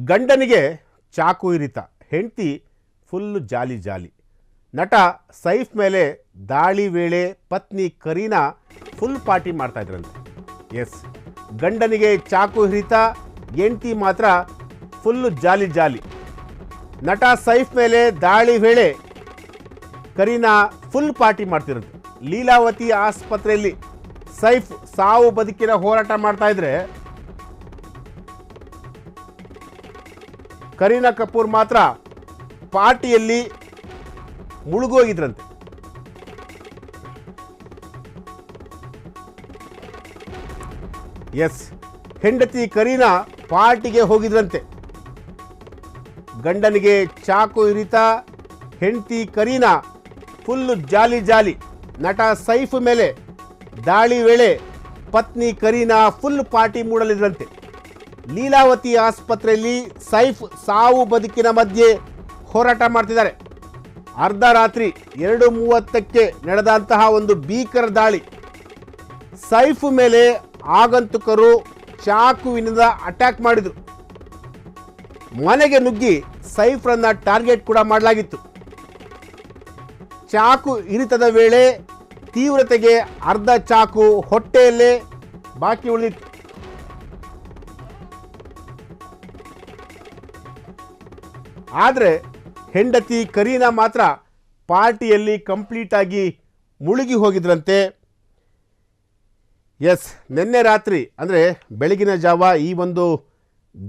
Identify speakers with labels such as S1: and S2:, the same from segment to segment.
S1: ಗಂಡನಿಗೆ ಚಾಕು ಇರಿತ, ಹೆಂಡತಿ ಫುಲ್ಲು ಜಾಲಿ ಜಾಲಿ. ನಟ ಸೈಫ್ ಮೇಲೆ ದಾಳಿ ವೇಳೆ ಪತ್ನಿ ಕರೀನಾ ಫುಲ್ ಪಾರ್ಟಿ ಮಾಡ್ತಾ ಇದ್ರಂತೆ. ಎಸ್, ಗಂಡನಿಗೆ ಚಾಕು ಇರಿತ, ಹೆಂಡತಿ ಮಾತ್ರ ಫುಲ್ಲು ಜಾಲಿ ಜಾಲಿ. ನಟ ಸೈಫ್ ಮೇಲೆ ದಾಳಿ ವೇಳೆ ಕರೀನಾ ಫುಲ್ ಪಾರ್ಟಿ ಮಾಡ್ತಿರಂತೆ. ಲೀಲಾವತಿ ಆಸ್ಪತ್ರೆಯಲ್ಲಿ ಸೈಫ್ ಸಾವು ಬದುಕಿನ ಹೋರಾಟ ಮಾಡ್ತಾ ಇದ್ರೆ ಕರೀನಾ ಕಪೂರ್ ಮಾತ್ರ ಪಾರ್ಟಿಯಲ್ಲಿ ಮುಳುಗೋಗಿದ್ರಂತೆ. ಎಸ್, ಹೆಂಡತಿ ಕರೀನಾ ಪಾರ್ಟಿಗೆ ಹೋಗಿದ್ರಂತೆ. ಗಂಡನಿಗೆ ಚಾಕು ಇರಿತ, ಹೆಂಡತಿ ಕರೀನಾ ಫುಲ್ಲು ಜಾಲಿ ಜಾಲಿ. ನಟ ಸೈಫ್ ಮೇಲೆ ದಾಳಿ ವೇಳೆ ಪತ್ನಿ ಕರೀನಾ ಫುಲ್ ಪಾರ್ಟಿ ಮೂಡಲಿದ್ರಂತೆ. ಲೀಲಾವತಿ ಆಸ್ಪತ್ರೆಯಲ್ಲಿ ಸೈಫ್ ಸಾವು ಬದುಕಿನ ಮಧ್ಯೆ ಹೋರಾಟ ಮಾಡ್ತಿದ್ದಾರೆ. ಅರ್ಧ ರಾತ್ರಿ 2:30ಕ್ಕೆ ನಡೆದಂತಹ ಒಂದು ಭೀಕರ ದಾಳಿ. ಸೈಫ್ ಮೇಲೆ ಆಗಂತುಕರು ಚಾಕುವಿನಿಂದ ಅಟ್ಯಾಕ್ ಮಾಡಿದರು. ಮನೆಗೆ ನುಗ್ಗಿ ಸೈಫ್ರನ್ನ ಟಾರ್ಗೆಟ್ ಕೂಡ ಮಾಡಲಾಗಿತ್ತು. ಚಾಕು ಇರಿತದ ವೇಳೆ ತೀವ್ರತೆಗೆ ಅರ್ಧ ಚಾಕು ಹೊಟ್ಟೆಯಲ್ಲೇ ಬಾಕಿ ಉಳಿದಿತ್ತು. ಆದರೆ ಹೆಂಡತಿ ಕರೀನಾ ಮಾತ್ರ ಪಾರ್ಟಿಯಲ್ಲಿ ಕಂಪ್ಲೀಟ್ ಆಗಿ ಮುಳುಗಿ ಹೋಗಿದ್ರಂತೆ. ಎಸ್, ನಿನ್ನೆ ರಾತ್ರಿ ಅಂದರೆ ಬೆಳಗಿನ ಜಾವ ಈ ಒಂದು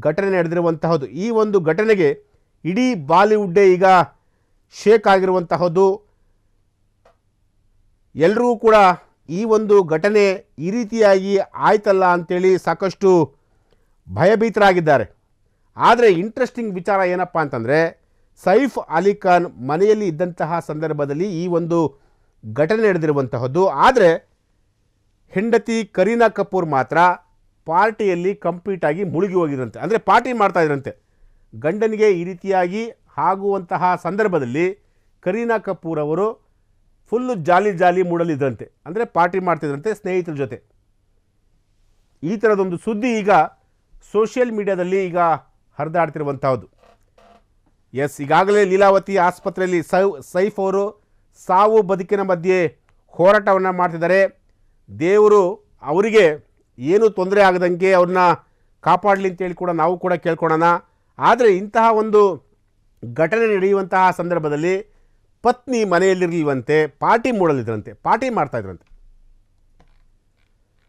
S1: ಘಟನೆ ನಡೆದಿರುವಂತಹದ್ದು. ಈ ಒಂದು ಘಟನೆಗೆ ಇಡೀ ಬಾಲಿವುಡ್ಡೇ ಈಗ ಶೇಕ್ ಆಗಿರುವಂತಹದ್ದು. ಎಲ್ಲರೂ ಕೂಡ ಈ ಒಂದು ಘಟನೆ ಈ ರೀತಿಯಾಗಿ ಆಯ್ತಲ್ಲ ಅಂತೇಳಿ ಸಾಕಷ್ಟು ಭಯಭೀತರಾಗಿದ್ದಾರೆ. ಆದರೆ ಇಂಟ್ರೆಸ್ಟಿಂಗ್ ವಿಚಾರ ಏನಪ್ಪ ಅಂತಂದರೆ, ಸೈಫ್ ಅಲಿ ಖಾನ್ ಮನೆಯಲ್ಲಿ ಇದ್ದಂತಹ ಸಂದರ್ಭದಲ್ಲಿ ಈ ಒಂದು ಘಟನೆ ನಡೆದಿರುವಂತಹದ್ದು. ಆದರೆ ಹೆಂಡತಿ ಕರೀನಾ ಕಪೂರ್ ಮಾತ್ರ ಪಾರ್ಟಿಯಲ್ಲಿ ಕಂಪ್ಲೀಟಾಗಿ ಮುಳುಗಿ ಹೋಗಿದ್ರಂತೆ, ಅಂದರೆ ಪಾರ್ಟಿ ಮಾಡ್ತಾ ಇದ್ರಂತೆ. ಗಂಡನಿಗೆ ಈ ರೀತಿಯಾಗಿ ಆಗುವಂತಹ ಸಂದರ್ಭದಲ್ಲಿ ಕರೀನಾ ಕಪೂರ್ ಅವರು ಫುಲ್ಲು ಜಾಲಿ ಜಾಲಿ ಮೂಡಲಿದ್ರಂತೆ, ಅಂದರೆ ಪಾರ್ಟಿ ಮಾಡ್ತಿದ್ರಂತೆ ಸ್ನೇಹಿತರ ಜೊತೆ. ಈ ಥರದೊಂದು ಸುದ್ದಿ ಈಗ ಸೋಷಿಯಲ್ ಮೀಡಿಯಾದಲ್ಲಿ ಈಗ ಹರಿದಾಡ್ತಿರುವಂಥದ್ದು. ಎಸ್, ಈಗಾಗಲೇ ಲೀಲಾವತಿ ಆಸ್ಪತ್ರೆಯಲ್ಲಿ ಸೈಫ್ ಅವರು ಸಾವು ಬದುಕಿನ ಮಧ್ಯೆ ಹೋರಾಟವನ್ನು ಮಾಡ್ತಿದ್ದಾರೆ. ದೇವರು ಅವರಿಗೆ ಏನೂ ತೊಂದರೆ ಆಗದಂಗೆ ಅವ್ರನ್ನ ಕಾಪಾಡಲಿ ಅಂತೇಳಿ ಕೂಡ ನಾವು ಕೂಡ ಕೇಳ್ಕೊಳ್ಳೋಣ. ಆದರೆ ಇಂತಹ ಒಂದು ಘಟನೆ ನಡೆಯುವಂತಹ ಸಂದರ್ಭದಲ್ಲಿ ಪತ್ನಿ ಮನೆಯಲ್ಲಿರಲಿಲ್ವಂತೆ, ಪಾರ್ಟಿ ಮೂಡಲಿದ್ರಂತೆ, ಪಾರ್ಟಿ ಮಾಡ್ತಾಯಿದ್ರಂತೆ.